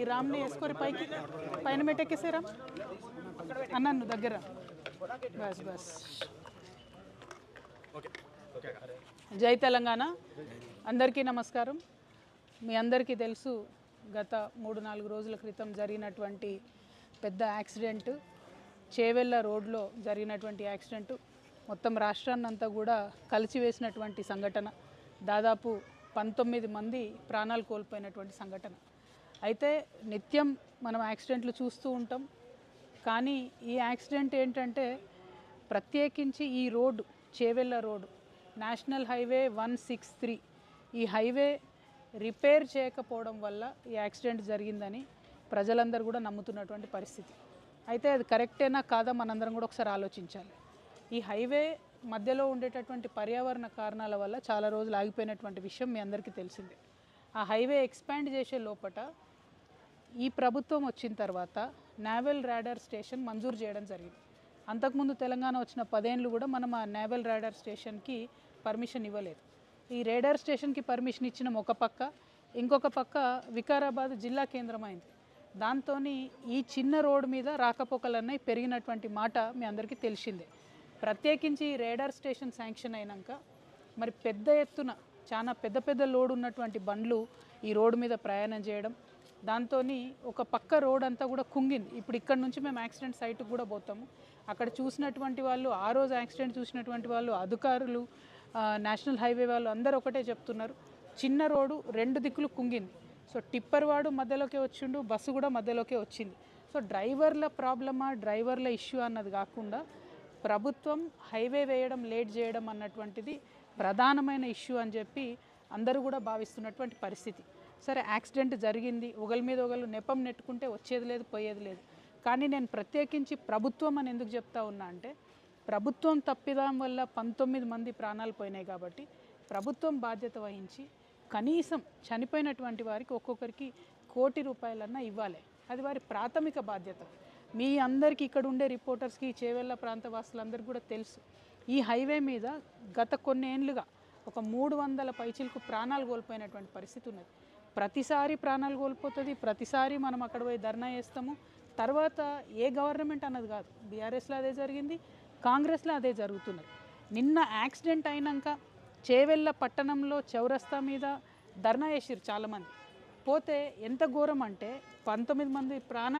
ఈ రామ్ని వేసుకోరి పైకి పైన పెట్టేసారా అన్నాను దగ్గర బస్ బస్. జై తెలంగాణ. అందరికీ నమస్కారం. మీ అందరికీ తెలుసు, గత 3-4 రోజుల క్రితం జరిగినటువంటి పెద్ద యాక్సిడెంట్, చేవెళ్ళ రోడ్లో జరిగినటువంటి యాక్సిడెంట్ మొత్తం రాష్ట్రాన్నంతా కూడా కలిసివేసినటువంటి సంఘటన. దాదాపు 19 మంది ప్రాణాలు కోల్పోయినటువంటి సంఘటన. అయితే నిత్యం మనం యాక్సిడెంట్లు చూస్తూ ఉంటాం, కానీ ఈ యాక్సిడెంట్ ఏంటంటే ప్రత్యేకించి ఈ road Chevella road national highway 163 ఈ హైవే రిపేర్ చేయకపోవడం వల్ల ఈ యాక్సిడెంట్ జరిగిందని ప్రజలందరూ కూడా నమ్ముతున్నటువంటి పరిస్థితి. అయితే అది కరెక్టేనా కాదా మనందరం కూడా ఒకసారి ఆలోచించాలి. ఈ హైవే మధ్యలో ఉండేటటువంటి పర్యావరణ కారణాల వల్ల చాలా రోజులు ఆగిపోయినటువంటి విషయం మీ అందరికీ తెలిసిందే. ఆ హైవే ఎక్స్పాండ్ చేసే లోపల ఈ ప్రభుత్వం వచ్చిన తర్వాత నేవల్ రాడార్ స్టేషన్ మంజూరు చేయడం జరిగింది. అంతకుముందు తెలంగాణ వచ్చిన 10 ఏళ్ళు కూడా మనం ఆ నేవల్ రాడార్ స్టేషన్కి పర్మిషన్ ఇవ్వలేదు. ఈ రేడార్ స్టేషన్కి పర్మిషన్ ఇచ్చిన ఒక పక్క, ఇంకొక పక్క వికారాబాద్ జిల్లా కేంద్రం అయింది. దాంతో ఈ చిన్న రోడ్డు మీద రాకపోకలన్నీ పెరిగినటువంటి మాట మీ అందరికీ తెలిసిందే. ప్రత్యేకించి ఈ రేడార్ స్టేషన్ శాంక్షన్ అయినాక మరి పెద్ద ఎత్తున చాలా పెద్ద లోడ్ ఉన్నటువంటి బండ్లు ఈ రోడ్డు మీద ప్రయాణం చేయడం, దాంతో ఒక పక్క రోడ్ అంతా కూడా కుంగింది. ఇప్పుడు ఇక్కడ నుంచి మేము యాక్సిడెంట్ సైట్కి కూడా పోతాము. అక్కడ చూసినటువంటి వాళ్ళు, ఆ రోజు యాక్సిడెంట్ చూసినటువంటి వాళ్ళు, అధికారులు, నేషనల్ హైవే వాళ్ళు అందరూ ఒకటే చెప్తున్నారు, చిన్న రోడ్డు 2 దిక్కులు కుంగింది. సో టిప్పర్ వాడు మధ్యలోకే వచ్చిండు, బస్సు కూడా మధ్యలోకే వచ్చింది. సో డ్రైవర్ల ప్రాబ్లమా, డ్రైవర్ల ఇష్యూ అన్నది కాకుండా ప్రభుత్వం హైవే వేయడం లేట్ చేయడం అన్నటువంటిది ప్రధానమైన ఇష్యూ అని చెప్పి అందరూ కూడా భావిస్తున్నటువంటి పరిస్థితి. సరే, యాక్సిడెంట్ జరిగింది, ఒకరి మీద ఒకరు నెపం నెట్టుకుంటే వచ్చేది లేదు, పోయేది లేదు. కానీ నేను ప్రత్యేకించి ప్రభుత్వం అని ఎందుకు చెప్తా ఉన్నా అంటే, ప్రభుత్వం తప్పిదం వల్ల 19 మంది ప్రాణాలు పోయినాయి కాబట్టి ప్రభుత్వం బాధ్యత వహించి కనీసం చనిపోయినటువంటి వారికి ఒక్కొక్కరికి 1 కోటి రూపాయలన్నా ఇవ్వాలి. అది వారి ప్రాథమిక బాధ్యత. మీ అందరికీ ఇక్కడ ఉండే రిపోర్టర్స్కి, చేవెళ్ళ ప్రాంత వాసులందరికీ కూడా తెలుసు, ఈ హైవే మీద గత కొన్ని ఏళ్ళుగా ఒక 300 పైచిలకు ప్రాణాలు కోల్పోయినటువంటి పరిస్థితి ఉన్నది. ప్రతిసారి ప్రాణాలు కోల్పోతుంది, ప్రతిసారి మనం అక్కడ పోయి ధర్నా చేస్తాము. తర్వాత ఏ గవర్నమెంట్ అన్నది కాదు, బీఆర్ఎస్లో అదే జరిగింది, కాంగ్రెస్లో అదే జరుగుతున్నది. నిన్న యాక్సిడెంట్ అయినాక చేవెళ్ళ పట్టణంలో చౌరస్తా మీద ధర్నా చేసిరు చాలామంది. పోతే ఎంత ఘోరం అంటే 19 మంది ప్రాణాలు